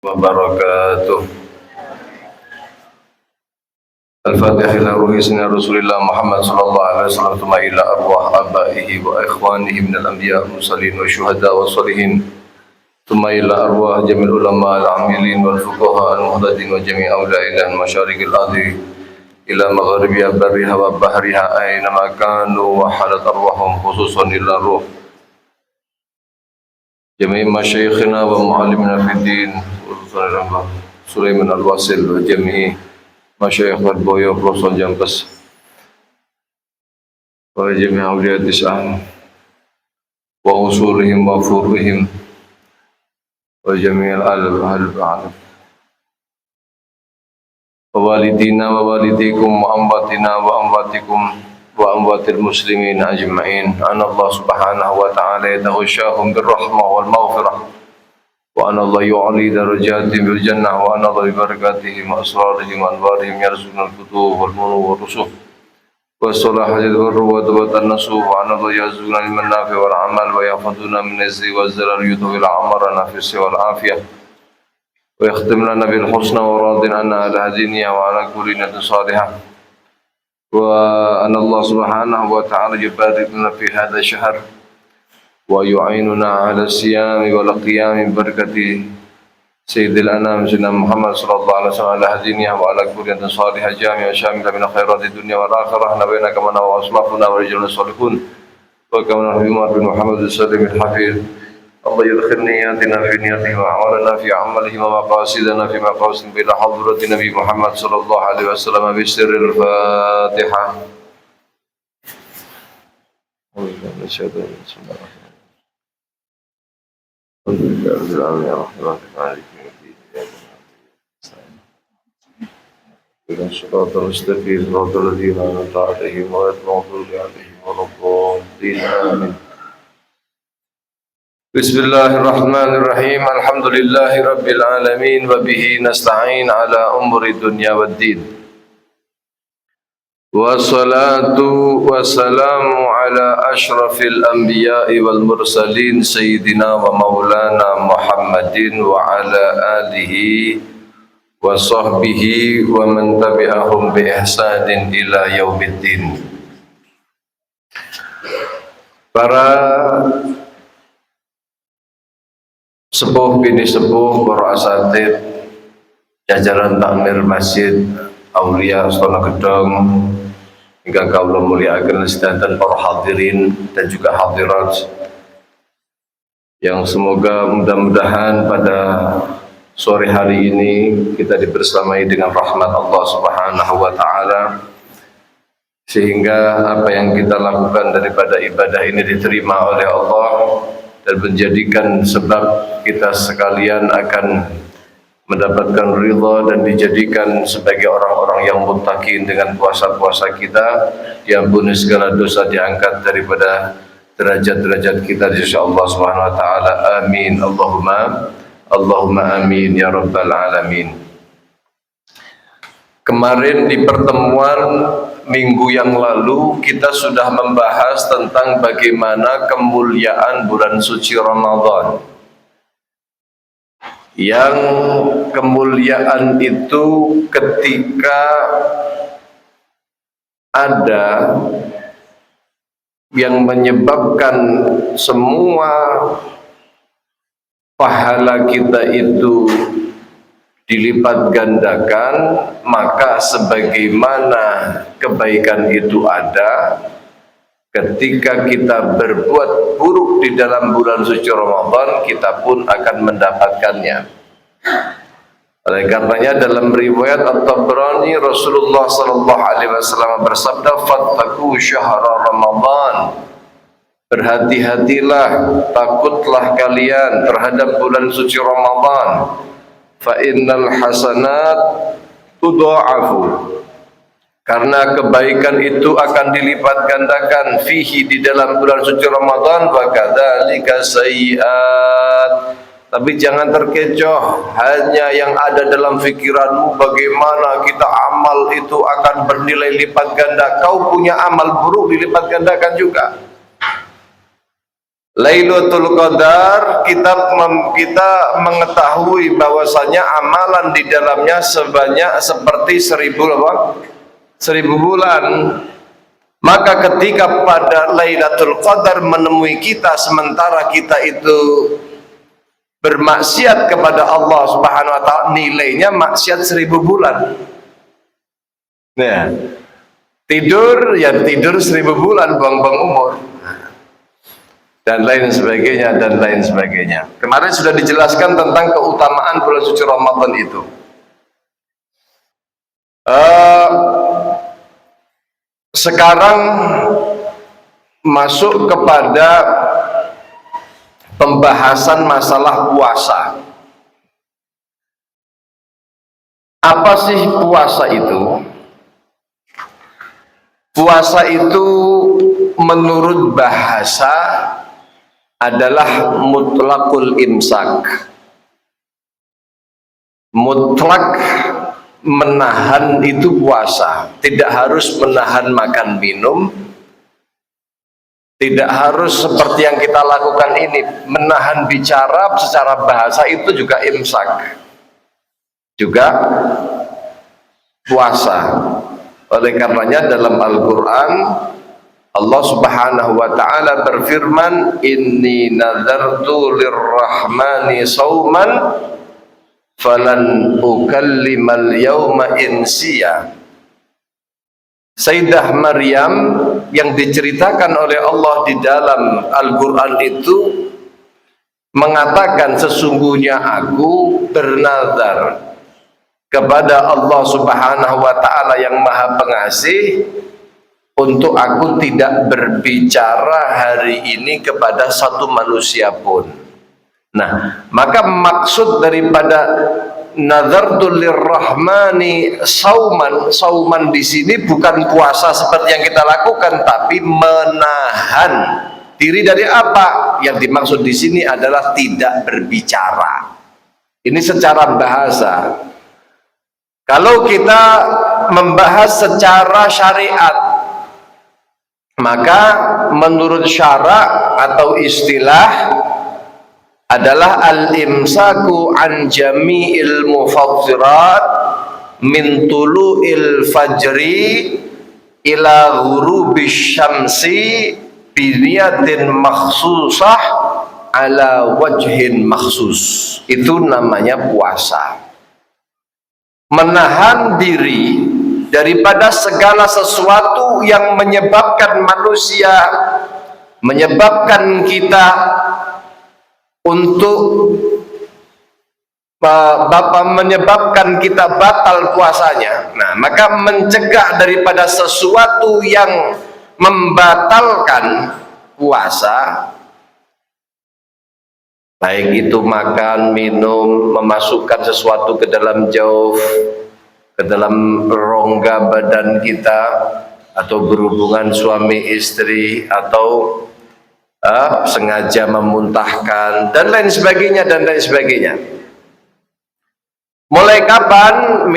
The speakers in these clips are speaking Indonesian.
wabarakatuh. Al-Fatihah ila ruhi sina Rasulillah Muhammad sallallahu alaihi wasallam thumma ila arwah abaihi wa ikhwanihi minal anbiya mursalin wa syuhada wa salihin thumma ila arwah jamil ulama al-amilin wal fuqaha al-muhtadin wa jami' awliya ila masyariqil ardi ila magharibiha barriha wa bahriha aina ma kanu wa halat arwahum khususan ila ruh jami' masyayikhina wa muallimina fid din Sulaiman al-Wasil wa jami' masyayikh al-Boyo Rasul Jampas wa jami' awliya tis'an wa usulihim wa furuhim wa jami' al-alam wa walidina wa walidikum wa amwatina wa amwatikum wa amwatil muslimin ajma'in. Allah subhanahu wa ta'ala yataghashahum birrahmah wal maghfirah wa anna Allah yu'ali darajatihim bil jannah wa anna Allah bibarakatihim wa asrarihim wa anwarihim yarzuqna al-futuh wal munu wa rusuh wa salahajid wa ruwad wa tanasuh wa anna Allah yarzuqna liman nafi wal amal wa yahfaduna min azzi wa zalal yudhil amarana fi wal afiyah wa yakhtim lana bil husna wa radin anna ala hadiniya wa ala kulli niyatin salihah wa anna Allah subhanahu wa ta'ala yubarik lana fi hadha syahr wa yu'inuna ala siyami wal qiyami barakati sayyidil anam sayyidina Muhammad sallallahu alaihi wasallam ala hadiniya wa ala kulli niyatin salihah jami'a syamila min khairati dunya wal akhirah nabiyana kama wa aslafuna wa rijalun salihun wa kama Umar bin Muhammad as-Salim al-Hafiz Allah yadkhil niyatina fi niyatihi wa amalana fi amalihi wa maqasidana fi maqasid bila hadrati Nabi Muhammad sallallahu alaihi wasallam bi sirril Fatihah. Bismillahirrahmanirrahim. Alhamdulillahi rabbil alamin wa bihi nasta'in ala umuri dunya waddin. Wassalatu wassalamu ala ashrafil anbiya'i wal mursalin sayyidina wa maulana Muhammadin wa ala alihi wa sahbihi wa man tabi'ahum bi ihsanin ila yaumiddin. Para sepuh bini sepuh, para asatid, jajaran takmir masjid Aulia Astana Gedong, hingga kaula muliakan sedanten para hadirin dan juga hadirat, yang semoga mudah-mudahan pada sore hari ini kita dibersamai dengan rahmat Allah Subhanahu wa ta'ala, sehingga apa yang kita lakukan daripada ibadah ini diterima oleh Allah dan menjadikan sebab kita sekalian akan mendapatkan ridha dan dijadikan sebagai orang-orang yang muttaqin dengan puasa-puasa kita, diampuni segala dosa, diangkat daripada derajat-derajat kita di sisi Allah Subhanahu wa taala. Amin. Allahumma amin ya rabbal alamin. Kemarin di pertemuan minggu yang lalu kita sudah membahas tentang bagaimana kemuliaan bulan suci Ramadan, yang kemuliaan itu ketika ada yang menyebabkan semua pahala kita itu dilipat gandakan, maka sebagaimana kebaikan itu ada ketika kita berbuat buruk di dalam bulan suci Ramadan, kita pun akan mendapatkannya. Oleh karenanya dalam riwayat At-Tabrani, Rasulullah sallallahu alaihi wasallam bersabda, "Fattaqu syahra Ramadan." Berhati-hatilah, takutlah kalian terhadap bulan suci Ramadan. Fa innal hasanat tudha'afu, karena kebaikan itu akan dilipat gandakan fihi, di dalam bulan suci Ramadan, wa kadzalika sayyi'at. Tapi jangan terkecoh hanya yang ada dalam pikiranmu bagaimana kita amal itu akan bernilai lipat ganda. Kau punya amal buruk dilipat gandakan juga. Lailatul Qadar kita mengetahui bahwasanya amalan di dalamnya sebanyak seperti 1000 bulan. Maka ketika pada Lailatul Qadar menemui kita sementara kita itu bermaksiat kepada Allah Subhanahu wa taala, nilainya maksiat 1000 bulan. Nah, tidur 1000 bulan, buang-buang umur. Dan lain sebagainya dan lain sebagainya. Kemarin sudah dijelaskan tentang keutamaan bulan suci Ramadan itu. Sekarang masuk kepada pembahasan masalah puasa. Apa sih puasa itu? Puasa itu menurut bahasa adalah mutlakul imsak. Mutlak menahan itu puasa. Tidak harus menahan makan minum. Tidak harus seperti yang kita lakukan ini. Menahan bicara secara bahasa itu juga imsak. Juga puasa. Oleh karenanya dalam Al-Quran Allah Subhanahu wa taala berfirman, inni nadartu lirrahmani sauman falan ukallimal yawma insiya. Sayyidah Maryam yang diceritakan oleh Allah di dalam Al-Quran itu mengatakan, sesungguhnya aku bernazar kepada Allah Subhanahu wa taala yang Maha Pengasih untuk aku tidak berbicara hari ini kepada satu manusia pun. Nah, maka maksud daripada nazartu lirrahmani sauman di sini bukan puasa seperti yang kita lakukan, tapi menahan diri dari apa? Yang dimaksud di sini adalah tidak berbicara. Ini secara bahasa. Kalau kita membahas secara syariat, maka menurut syara atau istilah adalah al-imsaku an jami'il mufattirat min tulu'il fajri ila ghurubis syamsi biniyatin makhsusah ala wajhin makhsus. Itu namanya puasa. Menahan diri daripada segala sesuatu yang menyebabkan manusia, menyebabkan kita untuk menyebabkan kita batal puasanya. Nah, maka mencegah daripada sesuatu yang membatalkan puasa, baik itu makan, minum, memasukkan sesuatu ke dalam jauf, ke dalam rongga badan kita, atau berhubungan suami istri, atau sengaja memuntahkan, dan lain sebagainya dan lain sebagainya. Mulai kapan?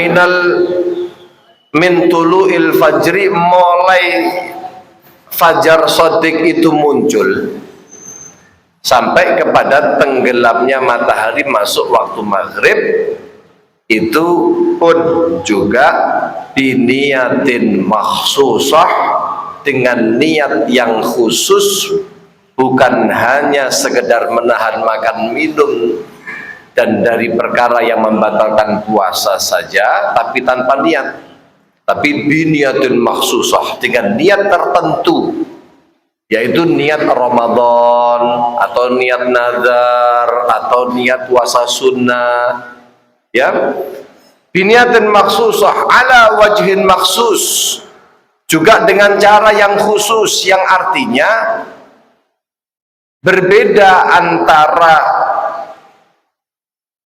Min tulu'il fajri, mulai fajar shadiq itu muncul sampai kepada tenggelamnya matahari masuk waktu maghrib, itu pun juga biniyatin makhsusah, dengan niat yang khusus, bukan hanya sekedar menahan makan minum dan dari perkara yang membatalkan puasa saja, tapi tanpa niat, tapi biniyatin makhsusah, dengan niat tertentu, yaitu niat Ramadan atau niat nazar atau niat puasa sunnah, ya, biniatin maksusah ala wajhin maksus, juga dengan cara yang khusus, yang artinya berbeda antara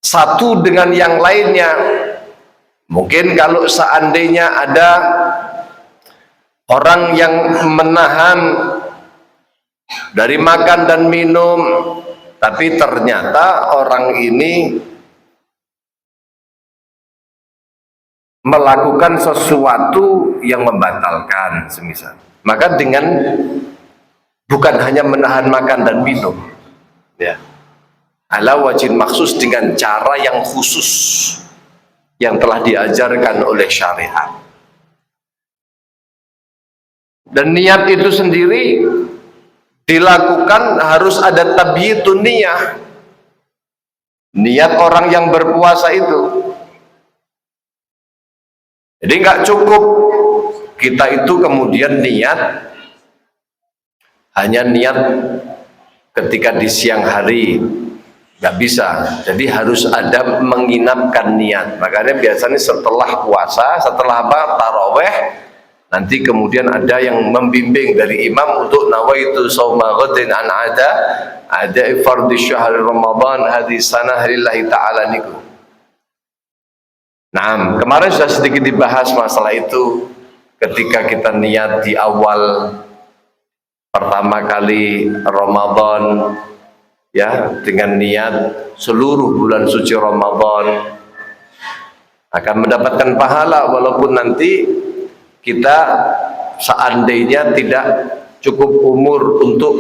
satu dengan yang lainnya. Mungkin kalau seandainya ada orang yang menahan dari makan dan minum, tapi ternyata orang ini melakukan sesuatu yang membatalkan, semisal, maka dengan bukan hanya menahan makan dan minum, ya, ala wajhin maksus, dengan cara yang khusus yang telah diajarkan oleh syariat. Dan niat itu sendiri dilakukan harus ada tabyitun niyah, niat orang yang berpuasa itu. Jadi nggak cukup kita itu kemudian niat hanya niat ketika di siang hari, nggak bisa. Jadi harus ada menginapkan niat. Makanya biasanya setelah puasa, setelah apa, taraweh, nanti kemudian ada yang membimbing dari imam untuk nawaitu shauma ghadin an ada fardhu syahr Ramadan hadis sanah lillahi ta'ala niku. Nah, kemarin sudah sedikit dibahas masalah itu ketika kita niat di awal pertama kali Ramadan, ya, dengan niat seluruh bulan suci Ramadan akan mendapatkan pahala, walaupun nanti kita seandainya tidak cukup umur untuk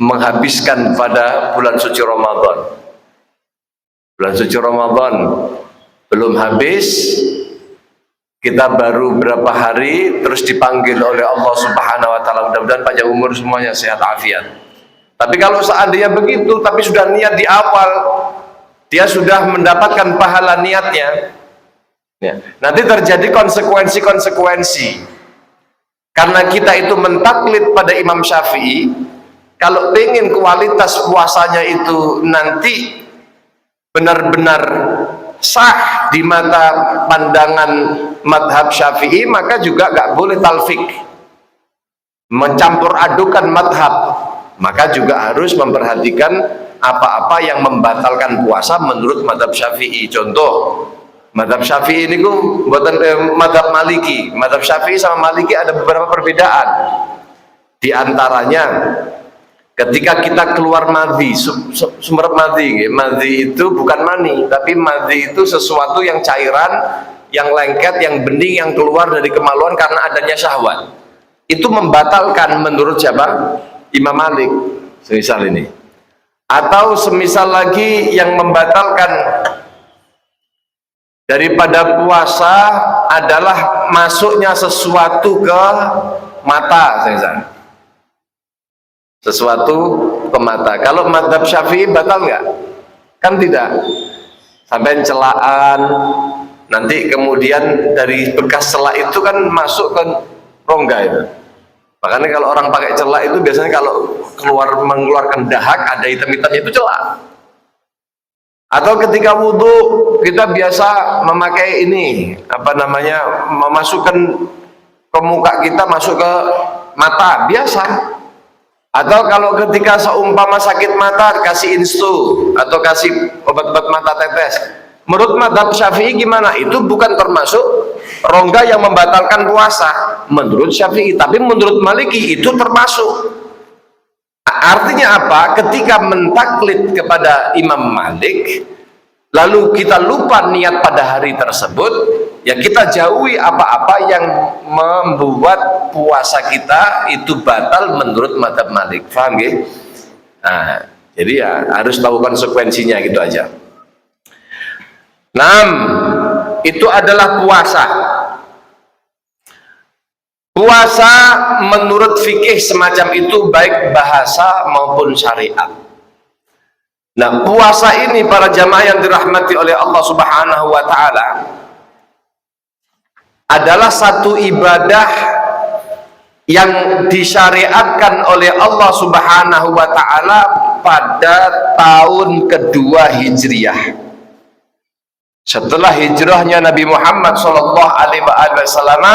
menghabiskan pada bulan suci Ramadan. Bulan suci Ramadan belum habis, kita baru berapa hari terus dipanggil oleh Allah Subhanahu wa taala, mudah-mudahan panjang umur semuanya, sehat afiat. Tapi kalau seandainya begitu tapi sudah niat di awal, dia sudah mendapatkan pahala niatnya, ya, nanti terjadi konsekuensi-konsekuensi. Karena kita itu mentaklid pada Imam Syafi'i, kalau ingin kualitas puasanya itu nanti benar-benar sah di mata pandangan madhab Syafi'i, maka juga nggak boleh talfik, mencampur adukan madhab, maka juga harus memperhatikan apa-apa yang membatalkan puasa menurut madhab Syafi'i. Contoh, madhab Syafi'i ini buatan madhab Maliki. Madhab Syafi'i sama Maliki ada beberapa perbedaan. Di antaranya, ketika kita keluar madhi, sumber madhi, madhi itu bukan mani, tapi madhi itu sesuatu yang cairan, yang lengket, yang bening, yang keluar dari kemaluan karena adanya syahwat. Itu membatalkan menurut siapa? Imam Malik, semisal ini. Atau semisal lagi yang membatalkan daripada puasa adalah masuknya sesuatu ke mata, semisal. Sesuatu ke mata. Kalau madhab Syafi'i batal nggak? Kan tidak. Sampai celaan, nanti kemudian dari bekas celak itu kan masuk ke rongga itu. Makanya kalau orang pakai celak itu biasanya kalau mengeluarkan dahak ada hitam-hitamnya, itu celak. Atau ketika wudhu kita biasa memakai ini, apa namanya, memasukkan ke muka kita, masuk ke mata, biasa. Atau kalau ketika seumpama sakit mata kasih instu atau kasih obat-obat mata tetes, menurut madhab Syafi'i gimana? Itu bukan termasuk rongga yang membatalkan puasa menurut Syafi'i, tapi menurut Maliki itu termasuk. Artinya apa? Ketika mentaklid kepada Imam Malik lalu kita lupa niat pada hari tersebut, ya kita jauhi apa-apa yang membuat puasa kita itu batal menurut madhab Malik. Paham ya? Nah, jadi ya harus tahu konsekuensinya, gitu aja. 6. Itu adalah puasa. Puasa menurut fikih semacam itu baik bahasa maupun syariat. Nah, puasa ini para jamaah yang dirahmati oleh Allah Subhanahu wa taala adalah satu ibadah yang disyariatkan oleh Allah Subhanahu wa taala pada tahun kedua Hijriah. Setelah hijrahnya Nabi Muhammad sallallahu alaihi wasallam,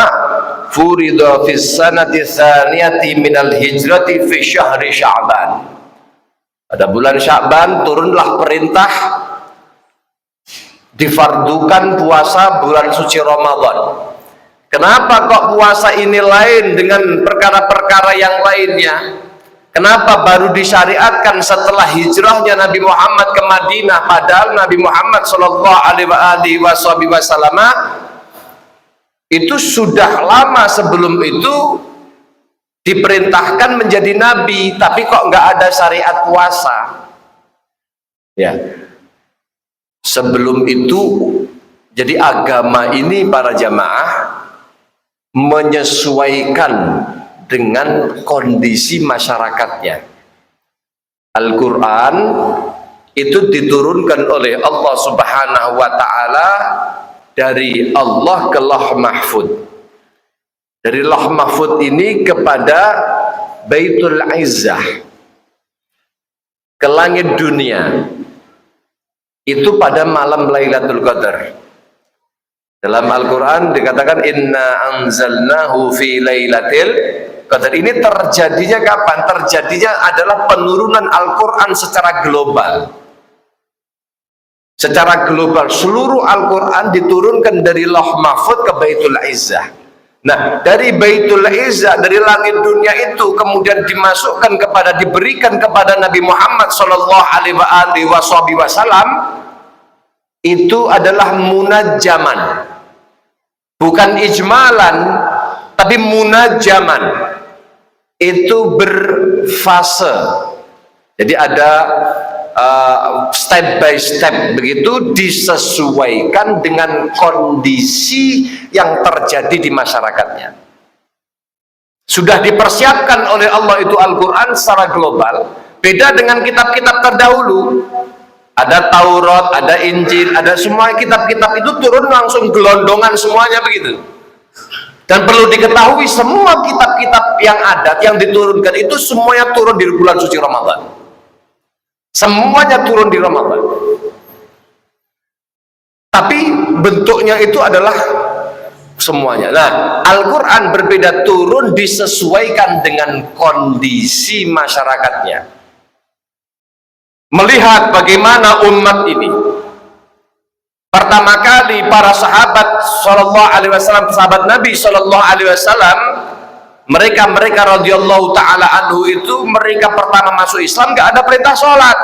furida fis sanati tsaniyati minal hijrati fi syahri Sya'ban. Pada bulan Sya'ban turunlah perintah difardukan puasa bulan suci Ramadan. Kenapa kok puasa ini lain dengan perkara-perkara yang lainnya? Kenapa baru disyariatkan setelah hijrahnya Nabi Muhammad ke Madinah, padahal Nabi Muhammad sallallahu alaihi wasallam itu sudah lama sebelum itu diperintahkan menjadi nabi, tapi kok nggak ada syariat puasa. Ya, sebelum itu, jadi agama ini para jamaah menyesuaikan dengan kondisi masyarakatnya. Al-Quran itu diturunkan oleh Allah Subhanahu wa Ta'ala dari Allah ke Lauh Mahfud. Dari Lauh Mahfud ini kepada Baitul Izzah, ke langit dunia, itu pada malam Lailatul Qadar. Dalam Al-Quran dikatakan inna anzalnahu fi lailatil qadar. Ini terjadinya kapan? Terjadinya adalah penurunan Al-Quran secara global. Secara global seluruh Al-Quran diturunkan dari Lauh Mahfud ke Baitul Izzah. Nah, dari Baitul Izzah, dari langit dunia itu kemudian dimasukkan kepada, diberikan kepada Nabi Muhammad sallallahu alaihi wasallam. Itu adalah munajjaman, bukan ijmalan, tapi munajjaman. Itu berfase, jadi ada step by step, begitu disesuaikan dengan kondisi yang terjadi di masyarakatnya. Sudah dipersiapkan oleh Allah itu Al-Quran secara global. Beda dengan kitab-kitab terdahulu. Ada Taurat, ada Injil, ada semua kitab-kitab itu turun langsung gelondongan semuanya begitu. Dan perlu diketahui semua kitab-kitab yang ada, yang diturunkan itu semuanya turun di bulan suci Ramadan. Semuanya turun di Ramadan. Tapi bentuknya itu adalah semuanya. Nah, Al-Quran berbeda, turun disesuaikan dengan kondisi masyarakatnya. Melihat bagaimana umat ini, pertama kali para sahabat sallallahu alaihi wasallam, sahabat Nabi sallallahu alaihi wasallam, mereka radhiyallahu taala anhu itu, mereka pertama masuk Islam nggak ada perintah sholat.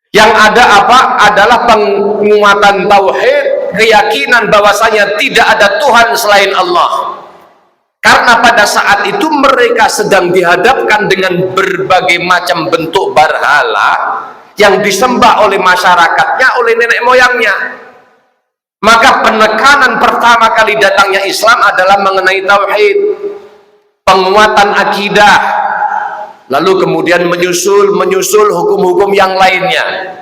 Yang ada apa? Adalah penguatan tauhid, keyakinan bahwasanya tidak ada Tuhan selain Allah. Karena pada saat itu mereka sedang dihadapkan dengan berbagai macam bentuk berhala yang disembah oleh masyarakatnya, oleh nenek moyangnya. Maka penekanan pertama kali datangnya Islam adalah mengenai tauhid, penguatan akidah, lalu kemudian menyusul hukum-hukum yang lainnya,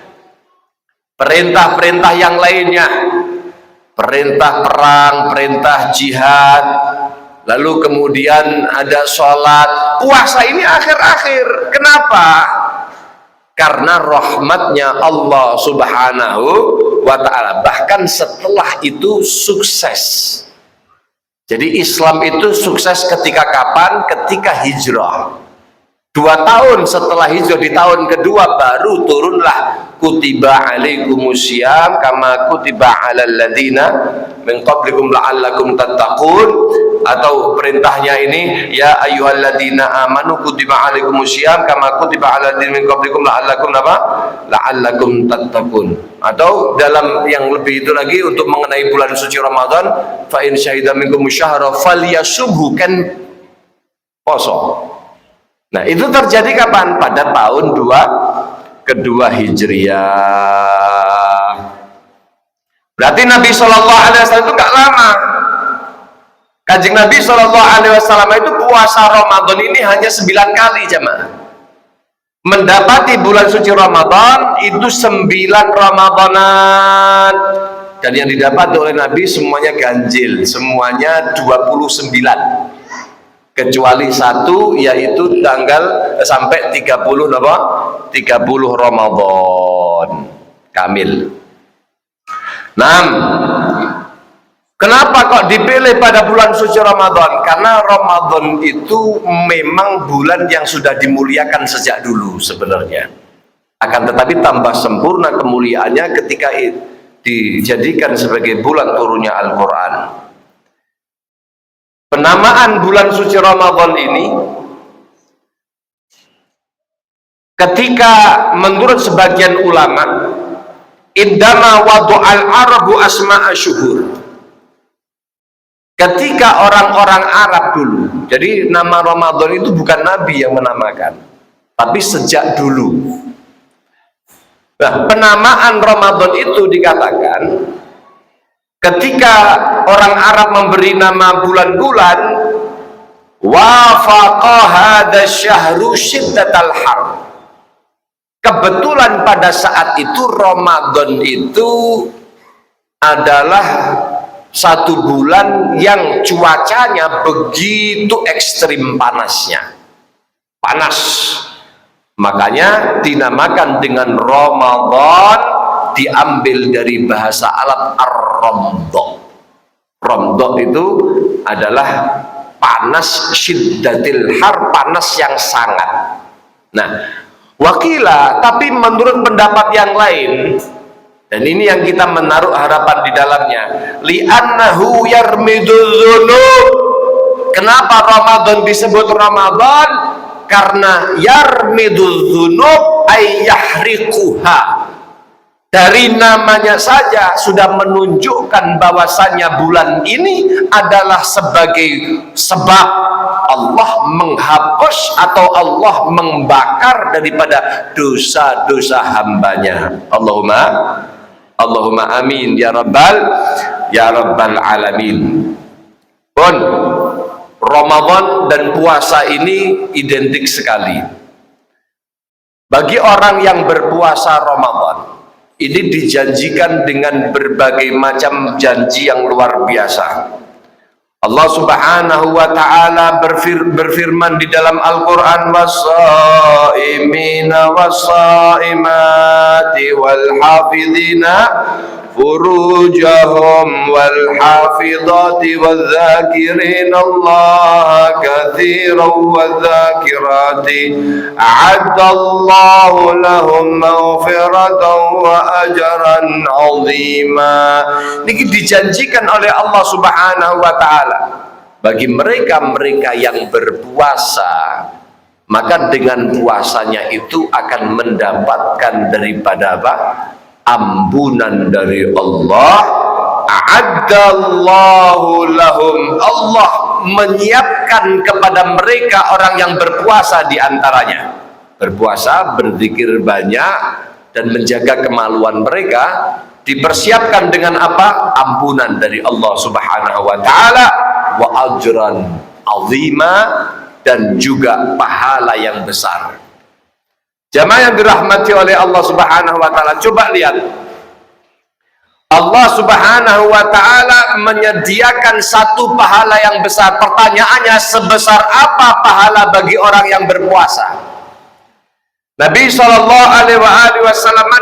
perintah-perintah yang lainnya, perintah perang, perintah jihad, lalu kemudian ada sholat, puasa ini akhir-akhir. Kenapa? Karena rahmatnya Allah Subhanahu wa Ta'ala. Bahkan setelah itu sukses. Jadi Islam itu sukses ketika kapan? Ketika hijrah. 2 tahun setelah hijrah, di tahun kedua baru turunlah kutiba alaikumusiyam kama kutiba alal ladina min qablikum la'allakum tattaqun. Atau perintahnya ini ya ayyuhalladzina amanu kutiba alaikumusiyam kama kutiba alal ladina min qablikum la'allakum tattaqun. Atau dalam yang lebih itu lagi, untuk mengenai bulan suci Ramadan, fa in syahida minkum syahra falyasubhu, kan poso. Nah, itu terjadi kapan? Pada tahun kedua Hijriah. Berarti Nabi Shallallahu Alaihi Wasallam itu nggak lama. Kanjeng Nabi Shallallahu Alaihi Wasallam itu puasa Ramadan ini hanya 9 kali jemaah. Mendapati bulan suci Ramadan itu 9 Ramadanan. Dan yang didapat oleh Nabi semuanya ganjil, semuanya 29. Kecuali satu, yaitu tanggal sampai 30 Ramadan kamil. Nah, kenapa kok dipilih pada bulan suci Ramadan? Karena Ramadan itu memang bulan yang sudah dimuliakan sejak dulu sebenarnya. Akan tetapi tambah sempurna kemuliaannya ketika dijadikan sebagai bulan turunnya Al-Quran. Penamaan bulan suci Ramadan ini, ketika menurut sebagian ulama, indama wadu'al arabu asma'a syuhur, ketika orang-orang Arab dulu, jadi nama Ramadan itu bukan Nabi yang menamakan, tapi sejak dulu. Nah, penamaan Ramadan itu dikatakan ketika orang Arab memberi nama bulan-bulan, wafaqa hadza syahru syiddatal har. Kebetulan pada saat itu Ramadan itu adalah satu bulan yang cuacanya begitu ekstrim panasnya, panas. Makanya dinamakan dengan Ramadan, diambil dari bahasa Arab ar-ramdha. Ramdha itu adalah panas, syiddatil har, panas yang sangat. Nah, wakila, tapi menurut pendapat yang lain, dan ini yang kita menaruh harapan di dalamnya, li'annahu yarmidul dzunub. Kenapa Ramadan disebut Ramadan? Karena yarmidul dzunub ay yahriquha. Dari namanya saja sudah menunjukkan bahwasannya bulan ini adalah sebagai sebab Allah menghapus atau Allah membakar daripada dosa-dosa hambanya. Allahumma amin ya rabbal alamin. Pun Ramadan dan puasa ini identik sekali. Bagi orang yang berpuasa Ramadan, ini dijanjikan dengan berbagai macam janji yang luar biasa. Allah Subhanahu wa ta'ala berfirman di dalam Al-Quran, was-saimina was-saimati wal-hafidhina furujahum wal-hafidhati wal-dhakirina Allah kathiran wal-dhakirati a'addallahu lahum maghfiratan wa ajran azima. Ini dijanjikan oleh Allah Subhanahu wa ta'ala bagi mereka-mereka yang berpuasa, maka dengan puasanya itu akan mendapatkan daripada apa? Ampunan dari Allah. A'addallahu lahum, Allah menyiapkan kepada mereka orang yang berpuasa di antaranya. Berpuasa, berzikir banyak dan menjaga kemaluan mereka, dipersiapkan dengan apa? Ampunan dari Allah Subhanahu wa ta'ala wa ajran azima, dan juga pahala yang besar. Jamaah yang dirahmati oleh Allah Subhanahu wa ta'ala, coba lihat, Allah Subhanahu wa ta'ala menyediakan satu pahala yang besar. Pertanyaannya, sebesar apa pahala bagi orang yang berpuasa? Nabi SAW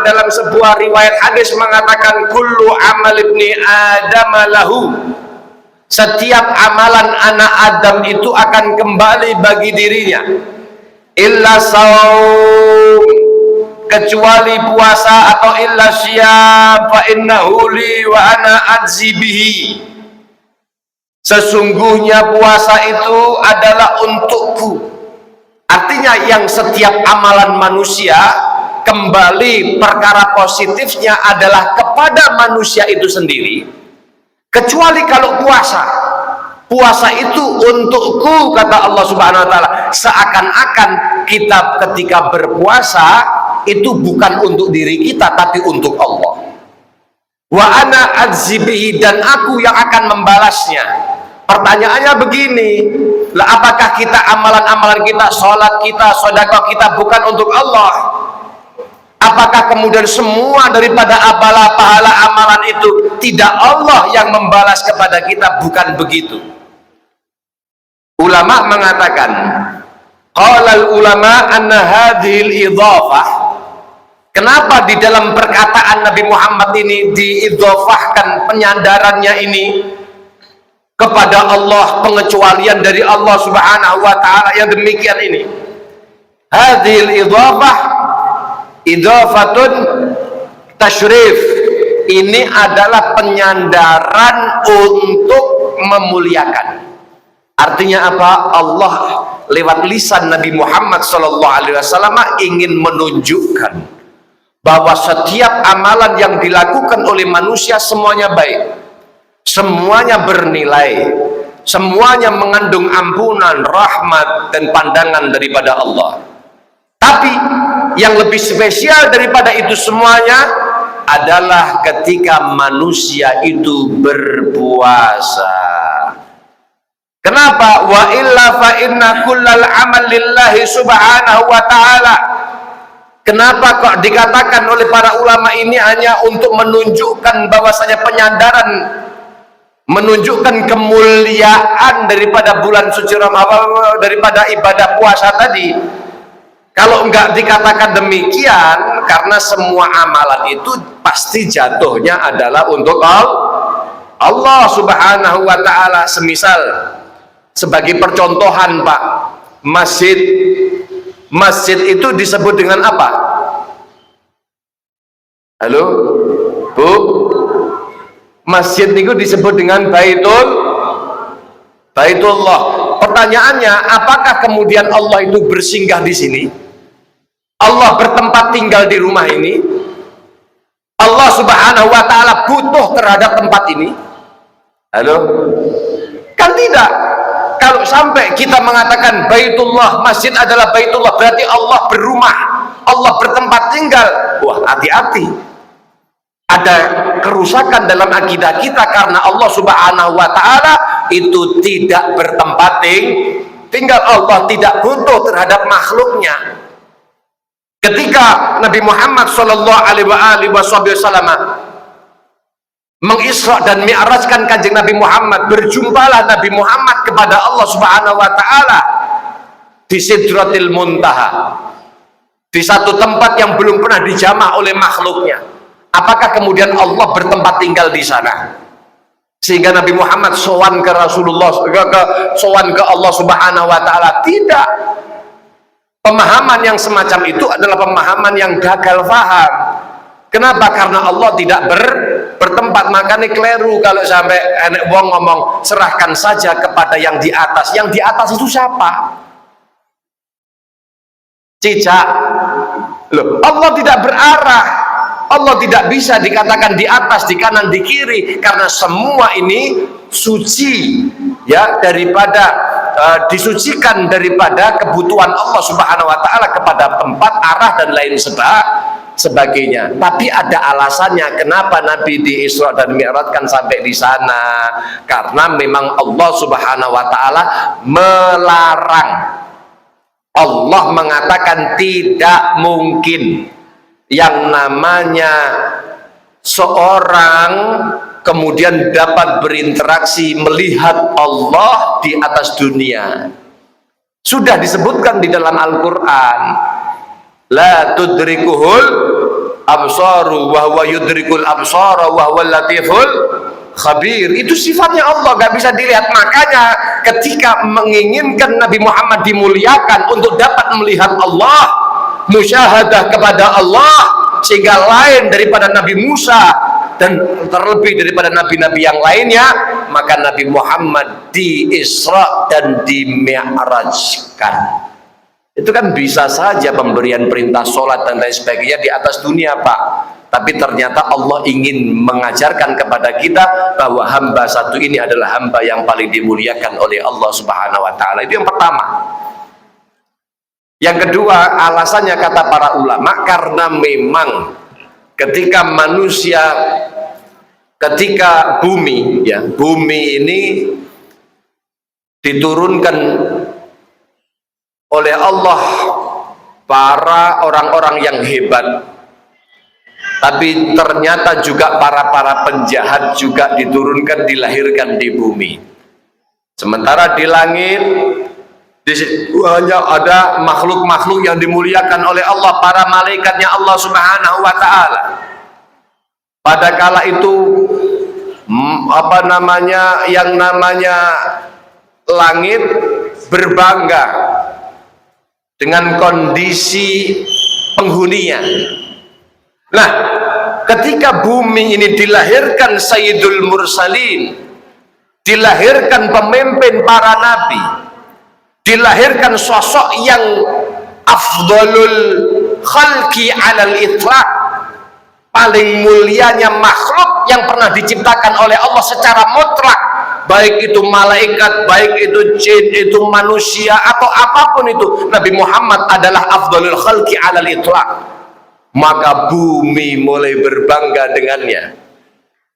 dalam sebuah riwayat hadis mengatakan, kullu amal ibni adam lahu, setiap amalan anak Adam itu akan kembali bagi dirinya, illa saum, kecuali puasa, atau illa syiyam fa innahu li wa ana ajzi bihi, sesungguhnya puasa itu adalah untukku. Artinya yang setiap amalan manusia kembali perkara positifnya adalah kepada manusia itu sendiri, kecuali kalau puasa. Puasa itu untukku, kata Allah Subhanahu wa ta'ala. Seakan-akan kita ketika berpuasa itu bukan untuk diri kita, tapi untuk Allah. Wa ana adzibihi, dan aku yang akan membalasnya. Pertanyaannya begini, lah apakah kita amalan-amalan kita, sholat kita, sedekah kita bukan untuk Allah? Apakah kemudian semua daripada pahala amalan itu tidak Allah yang membalas kepada kita? Bukan begitu. Ulama mengatakan, qala ulama anna hadhil idhafah, kenapa di dalam perkataan Nabi Muhammad ini diidhafahkan penyandarannya ini kepada Allah, pengecualian dari Allah Subhanahu wa ta'ala yang demikian ini? Hadhil idhafah idhafatun tashrif, ini adalah penyandaran untuk memuliakan. Artinya apa? Allah lewat lisan Nabi Muhammad SAW ingin menunjukkan bahwa setiap amalan yang dilakukan oleh manusia semuanya baik, semuanya bernilai, semuanya mengandung ampunan, rahmat, dan pandangan daripada Allah. Tapi yang lebih spesial daripada itu semuanya adalah ketika manusia itu berpuasa. Kenapa? Wa illa fa inna kullal amal lillahi subhanahu wa ta'ala. Kenapa kok dikatakan oleh para ulama ini hanya untuk menunjukkan bahwasanya penyadaran, menunjukkan kemuliaan daripada bulan suci Ramadan, daripada ibadah puasa tadi. Kalau enggak dikatakan demikian, karena semua amalan itu pasti jatuhnya adalah untuk Allah subhanahu wa ta'ala. Semisal sebagai percontohan Pak, masjid itu disebut dengan apa? Halo Bu, masjid itu disebut dengan Baitullah. Pertanyaannya, apakah kemudian Allah itu bersinggah di sini? Allah bertempat tinggal di rumah ini? Allah subhanahu wa ta'ala butuh terhadap tempat ini? Halo? Kan tidak. Kalau sampai kita mengatakan Baitullah, masjid adalah Baitullah, berarti Allah berumah, Allah bertempat tinggal. Wah, hati-hati. Ada kerusakan dalam akidah kita, karena Allah subhanahu wa ta'ala itu tidak bertempat tinggal. Allah tidak butuh terhadap makhluknya. Ketika Nabi Muhammad sallallahu alaihi wasallam mengisra dan mi'rajkan kanjeng Nabi Muhammad, berjumpalah Nabi Muhammad kepada Allah subhanahu wa ta'ala di Sidratil Muntaha, di satu tempat yang belum pernah dijamah oleh makhluknya. Apakah kemudian Allah bertempat tinggal di sana sehingga Nabi Muhammad sowan ke Rasulullah, sowan ke Allah subhanahu wa ta'ala? Tidak. Pemahaman yang semacam itu adalah pemahaman yang gagal faham. Kenapa? Karena Allah tidak bertempat. Makanya keliru kalau sampai enek wong ngomong serahkan saja kepada yang di atas. Yang di atas itu siapa? Cicak. Loh, Allah tidak berarah. Allah tidak bisa dikatakan di atas, di kanan, di kiri, karena semua ini suci ya, daripada disucikan daripada kebutuhan Allah subhanahu wa ta'ala kepada tempat, arah, dan lain sebagainya. Tapi ada alasannya kenapa Nabi di Isra dan Mi'rajkan sampai di sana, karena memang Allah subhanahu wa ta'ala melarang. Allah mengatakan tidak mungkin yang namanya seorang kemudian dapat berinteraksi melihat Allah di atas dunia. Sudah disebutkan di dalam Al-Quran, la tudrikuhul absaru wa huwa yudrikul absara wa huwal latiful khabir. Itu sifatnya Allah, gak bisa dilihat. Makanya ketika menginginkan Nabi Muhammad dimuliakan untuk dapat melihat Allah, musyahadah kepada Allah, sehingga lain daripada Nabi Musa dan terlebih daripada nabi-nabi yang lainnya, maka Nabi Muhammad di Isra dan di Mi'rajkan. Itu kan bisa saja pemberian perintah sholat dan lain sebagainya di atas dunia Pak, tapi ternyata Allah ingin mengajarkan kepada kita bahwa hamba satu ini adalah hamba yang paling dimuliakan oleh Allah subhanahu wa ta'ala. Itu yang pertama. Yang kedua, alasannya kata para ulama, karena memang ketika manusia, ketika bumi ya, bumi ini diturunkan oleh Allah para orang-orang yang hebat, tapi ternyata juga para penjahat juga diturunkan, dilahirkan di bumi. Sementara di langit hanya ada makhluk-makhluk yang dimuliakan oleh Allah, para malaikatnya Allah subhanahu wa ta'ala. Pada kala itu yang namanya langit berbangga dengan kondisi penghuninya. Nah, ketika bumi ini dilahirkan Sayyidul Mursalin, dilahirkan pemimpin para nabi, dilahirkan sosok yang afdalul khalqi alal itlaq, paling mulianya makhluk yang pernah diciptakan oleh Allah secara mutlak, baik itu malaikat, baik itu jin, itu manusia atau apapun itu, Nabi Muhammad adalah afdhalul khalqi alal itlaq. Maka bumi mulai berbangga dengannya.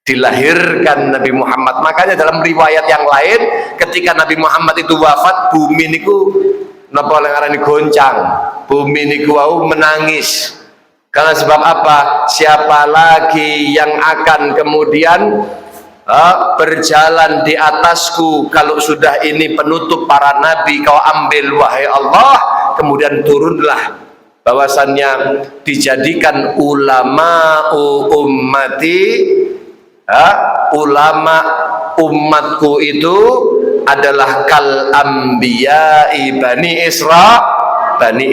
Dilahirkan Nabi Muhammad. Makanya dalam riwayat yang lain, ketika Nabi Muhammad itu wafat, bumi niku napa ngarani goncang, bumi niku wau menangis. Karena sebab apa? Siapa lagi yang akan kemudian berjalan di atasku kalau sudah ini penutup para nabi kau ambil wahai Allah. Kemudian turunlah bahwasannya dijadikan ulama ummati, ulama umatku itu adalah kal anbiya'i bani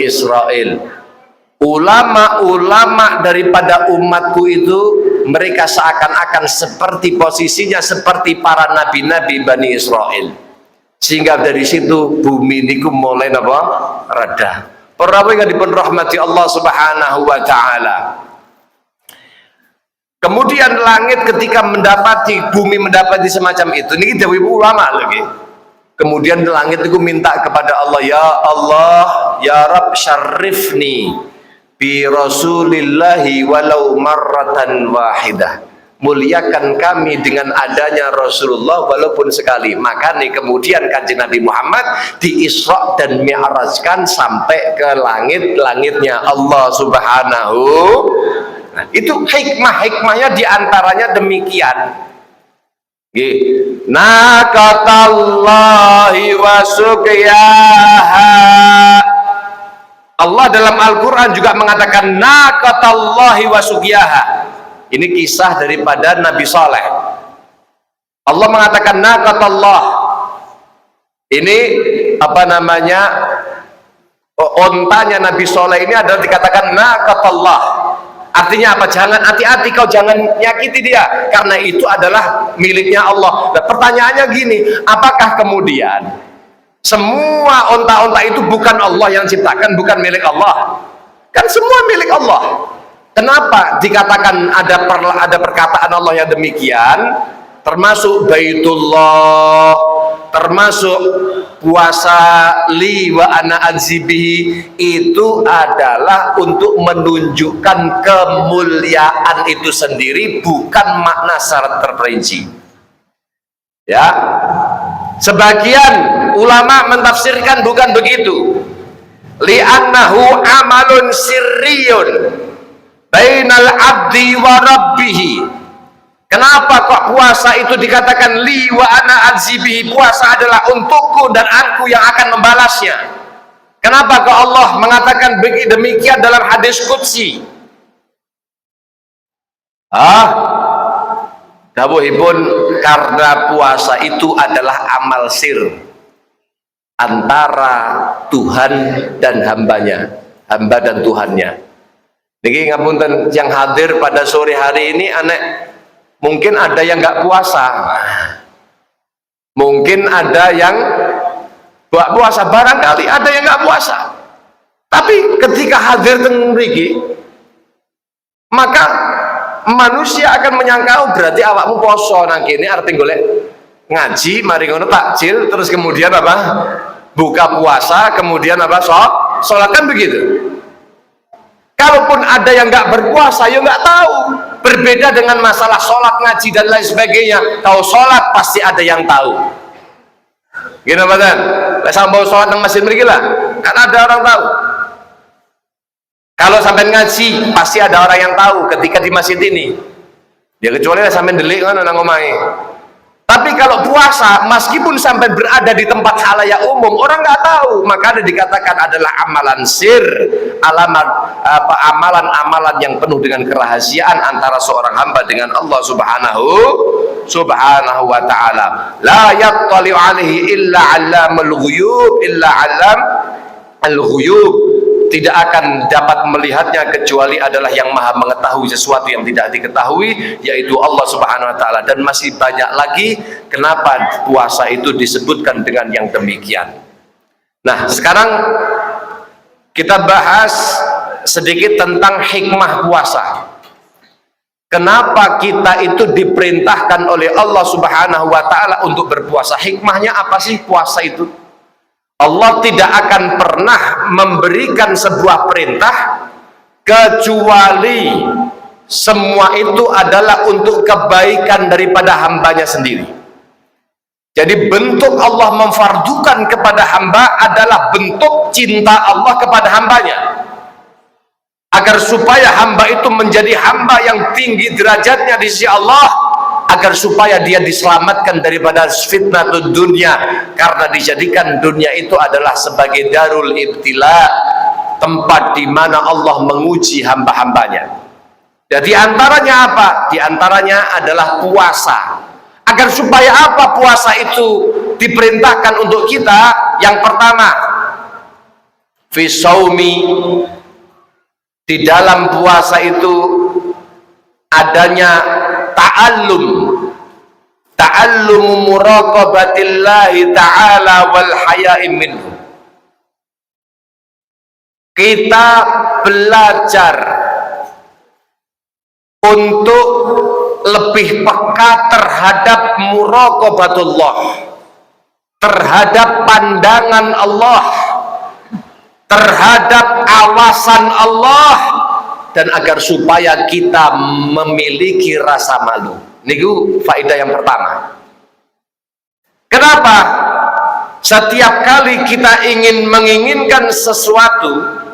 Israel. Ulama-ulama daripada umatku itu mereka seakan-akan seperti posisinya seperti para nabi-nabi Bani Israel. Sehingga dari situ bumi niku mulai apa? Reda. Para yang dipun rahmati Allah Subhanahu wa taala. Kemudian langit ketika mendapati bumi mendapati semacam itu, niki dawuh ulama lagi. Kemudian langit itu minta kepada Allah, ya Allah, ya Rabb syarifni bi rasulillahi walau marratan wahidah. Muliakan kami dengan adanya Rasulullah walaupun sekali. Maka nih kemudian kanjeng Nabi Muhammad di-Isra dan Mi'rajkan sampai ke langit-langitnya Allah Subhanahu. Nah, itu hikmahnya diantaranya demikian. Naqatallahi wa suqiyaha. Allah dalam Al-Quran juga mengatakan naqatallahi wa suqiyaha. Ini kisah daripada Nabi Saleh. Allah mengatakan naqatallah. Ini apa namanya? Ontanya Nabi Saleh ini adalah dikatakan naqatallah. Artinya apa? Jangan hati-hati, kau jangan nyakiti dia, karena itu adalah miliknya Allah. Nah, pertanyaannya gini, apakah kemudian semua onta-onta itu bukan Allah yang ciptakan, bukan milik Allah? Kan semua milik Allah. Kenapa dikatakan ada perkataan Allah yang demikian? Termasuk Baitullah, termasuk puasa li wa ana azibihi, itu adalah untuk menunjukkan kemuliaan itu sendiri, bukan makna syarat terperinci. Ya, sebagian ulama mentafsirkan bukan begitu. Li'annahu amalun sirriyun bainal abdi wa rabbihi. Kenapa kok puasa itu dikatakan li wa ana azibihi? Puasa adalah untukku dan aku yang akan membalasnya. Kenapa kok Allah mengatakan demikian dalam hadis qudsi? Dawuhipun karena puasa itu adalah amal sir antara Tuhan dan hambanya, hamba dan Tuhannya. Niki ngapunten yang hadir pada sore hari ini, mungkin ada yang nggak puasa, mungkin ada yang nggak puasa, barangkali ada yang nggak puasa. Tapi ketika hadir teng mriki, maka manusia akan menyangka, oh berarti awakmu poso nang kene arti golek ngaji, mari ngono takjil, terus kemudian apa? Buka puasa, kemudian apa? Sholat, kan begitu. Kalaupun ada yang nggak berpuasa, ya nggak tahu. Berbeda dengan masalah sholat, ngaji dan lain sebagainya. Kalau sholat pasti ada yang tahu. Gini badan, sampai sholat nang masjid mriki lah, kan ada orang tahu. Kalau sampai ngaji pasti ada orang yang tahu ketika di masjid ini. Ya kecuali sampai delik kan nang omahe. Tapi kalau puasa, meskipun sampai berada di tempat khalayak umum, orang nggak tahu, maka ada dikatakan adalah amalan sir, amalan-amalan yang penuh dengan kerahasiaan antara seorang hamba dengan Allah Subhanahu wa ta'ala. La yattali'u alaihi illa 'allamul ghuyub, illa 'allam al-ghuyub. Tidak akan dapat melihatnya kecuali adalah yang maha mengetahui sesuatu yang tidak diketahui, yaitu Allah Subhanahu wa ta'ala. Dan masih banyak lagi kenapa puasa itu disebutkan dengan yang demikian. Nah, sekarang kita bahas sedikit tentang hikmah puasa. Kenapa kita itu diperintahkan oleh Allah Subhanahu wa Ta'ala untuk berpuasa? Hikmahnya apa sih puasa itu? Allah tidak akan pernah memberikan sebuah perintah kecuali semua itu adalah untuk kebaikan daripada hambanya sendiri. Jadi bentuk Allah memfardukan kepada hamba adalah bentuk cinta Allah kepada hambanya, agar supaya hamba itu menjadi hamba yang tinggi derajatnya di sisi Allah, agar supaya dia diselamatkan daripada fitnah dunia, karena dijadikan dunia itu adalah sebagai darul ibtila, tempat di mana Allah menguji hamba-hambanya. Jadi antaranya apa? Di antaranya adalah puasa. Agar supaya apa puasa itu diperintahkan untuk kita? Yang pertama, fi shaumi, di dalam puasa itu adanya ta'allum muraqabatillahi ta'ala wal haya'i minhu. Kita belajar untuk lebih peka terhadap muraqabatullah, terhadap pandangan Allah, terhadap awasan Allah, dan agar supaya kita memiliki rasa malu. Niku faedah yang pertama. Kenapa? Setiap kali kita menginginkan sesuatu,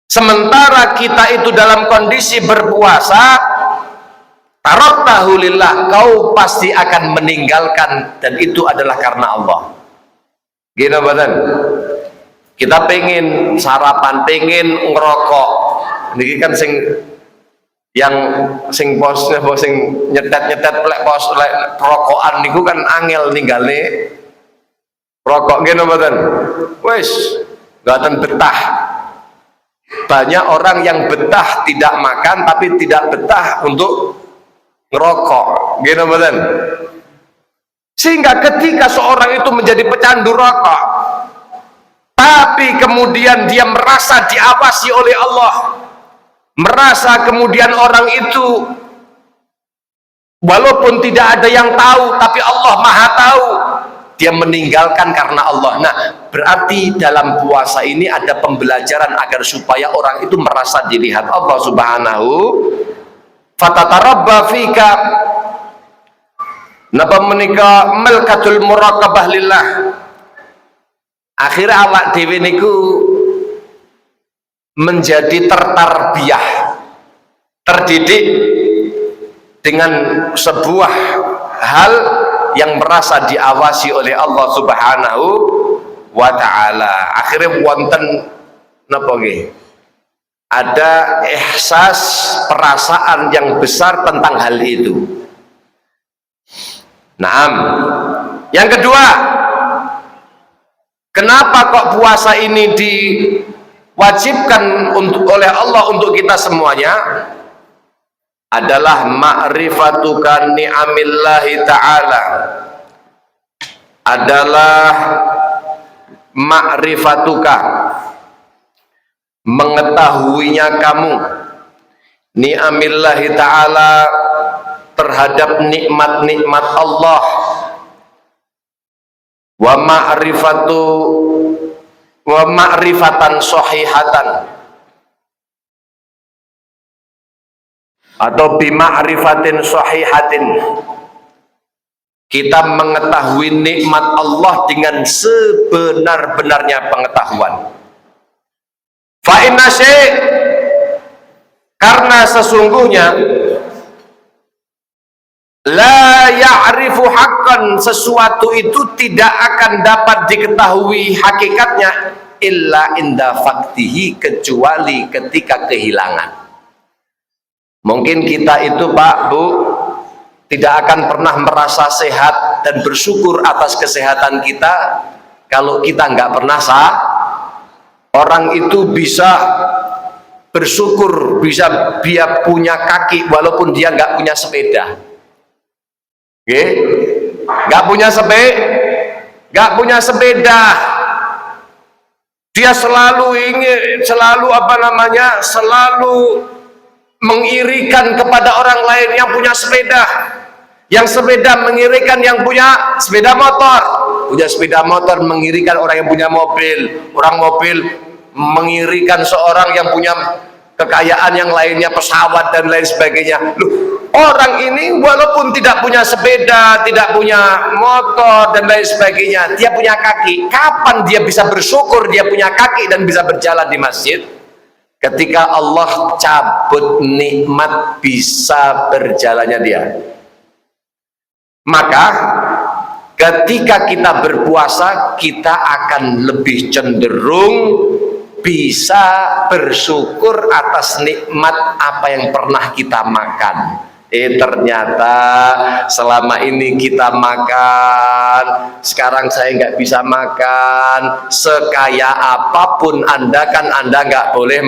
sementara kita itu dalam kondisi berpuasa, taraktahu lillah, kau pasti akan meninggalkan, dan itu adalah karena Allah. Gini badan, kita pengen sarapan, pengen ngerokok, ini kan sing nyetet plek pos rokokan niku kan angel ninggalne rokok. Gini badan, wes gaten betah. Banyak orang yang betah tidak makan, tapi tidak betah untuk ngerokok, gitu betul. Sehingga ketika seorang itu menjadi pecandu rokok, tapi kemudian dia merasa diawasi oleh Allah, merasa kemudian orang itu walaupun tidak ada yang tahu, tapi Allah Maha tahu, dia meninggalkan karena Allah. Nah, berarti dalam puasa ini ada pembelajaran agar supaya orang itu merasa dilihat Allah Subhanahu. Fatatarabba fika, napa menika malkatul muraqabah lillah. Akhirnya awak dhewe niku menjadi tertarbiyah, terdidik dengan sebuah hal yang merasa diawasi oleh Allah Subhanahu wa Ta'ala. Akhirnya wonten napa nggih? Ada ihsas, perasaan yang besar tentang hal itu. Naam. Yang kedua, kenapa kok puasa ini diwajibkan oleh Allah untuk kita semuanya? Adalah ma'rifatuka ni'amillahi ta'ala, adalah ma'rifatuka, mengetahuinya kamu, ni'amillahi ta'ala, terhadap nikmat-nikmat Allah, wa ma'rifatan sahihatan, atau bima'rifatin sahihatin, kita mengetahui nikmat Allah dengan sebenar-benarnya pengetahuan. Fa'inna karena sesungguhnya la ya'rifu haqqan, sesuatu itu tidak akan dapat diketahui hakikatnya illa inda faktihi, kecuali ketika kehilangan. Mungkin kita itu Pak Bu tidak akan pernah merasa sehat dan bersyukur atas kesehatan kita kalau kita nggak pernah sah. Orang itu bisa bersyukur, bisa dia punya kaki walaupun dia nggak punya sepeda. Oke? Nggak punya sepeda. Dia selalu ingin, selalu mengirikan kepada orang lain yang punya sepeda, yang sepeda mengirikan yang punya sepeda motor, punya sepeda motor mengirikan orang yang punya mobil, orang mobil mengirikan seorang yang punya kekayaan yang lainnya, pesawat dan lain sebagainya. Loh, orang ini walaupun tidak punya sepeda, tidak punya motor dan lain sebagainya, dia punya kaki. Kapan dia bisa bersyukur dia punya kaki dan bisa berjalan di masjid? Ketika Allah cabut nikmat bisa berjalannya dia. Maka ketika kita berpuasa, kita akan lebih cenderung bisa bersyukur atas nikmat apa yang pernah kita makan. Ternyata selama ini kita makan, sekarang saya nggak bisa makan. Sekaya apapun Anda kan Anda nggak boleh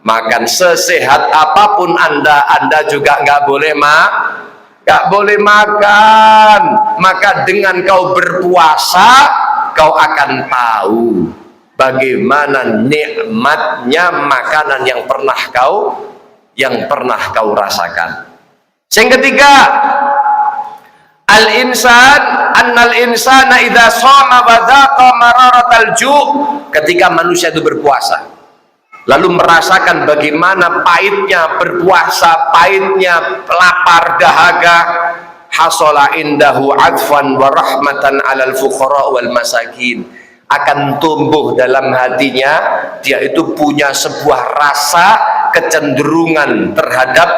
makan. Sesehat apapun Anda juga nggak boleh makan. Maka dengan kau berpuasa, kau akan tahu bagaimana nikmatnya makanan yang pernah kau rasakan. Yang ketiga, annal insana idza shoma wa dzaqa mararatal ju'. Ketika manusia itu berpuasa lalu merasakan bagaimana pahitnya berpuasa, pahitnya lapar dahaga, hasala indahu adfan wa rahmatan 'alal fuqara wal masakin. Akan tumbuh dalam hatinya, dia itu punya sebuah rasa kecenderungan terhadap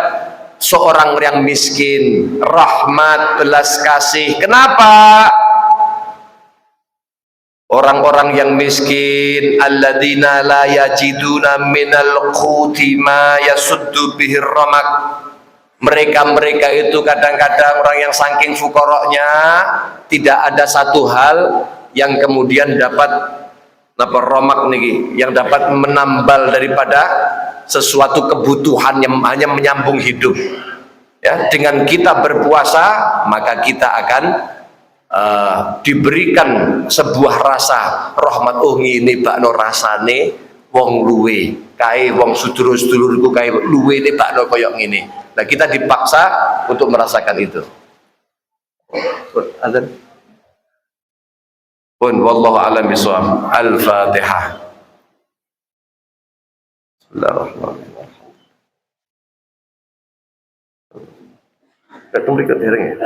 seorang yang miskin, rahmat, belas kasih. Kenapa? Orang-orang yang miskin, alladzina la yajiduna minal quti ma yasuddu bihir ramak. Mereka itu kadang-kadang orang yang saking fukoroknya, tidak ada satu hal yang kemudian dapat romak nih, yang dapat menambal daripada sesuatu kebutuhan yang hanya menyambung hidup. Ya, dengan kita berpuasa maka kita akan diberikan sebuah rasa rahmat. Oh ngene bakno rasane wong luwe kae, wong sedulur-sedulurku kae luwe ne bakno koyok ngene. Nah, kita dipaksa untuk merasakan itu. Azan. Pun wallahu a'lam bishawab. Al-Fatihah. Bismillahirrahmanirrahim. Datang berikut hereng ya.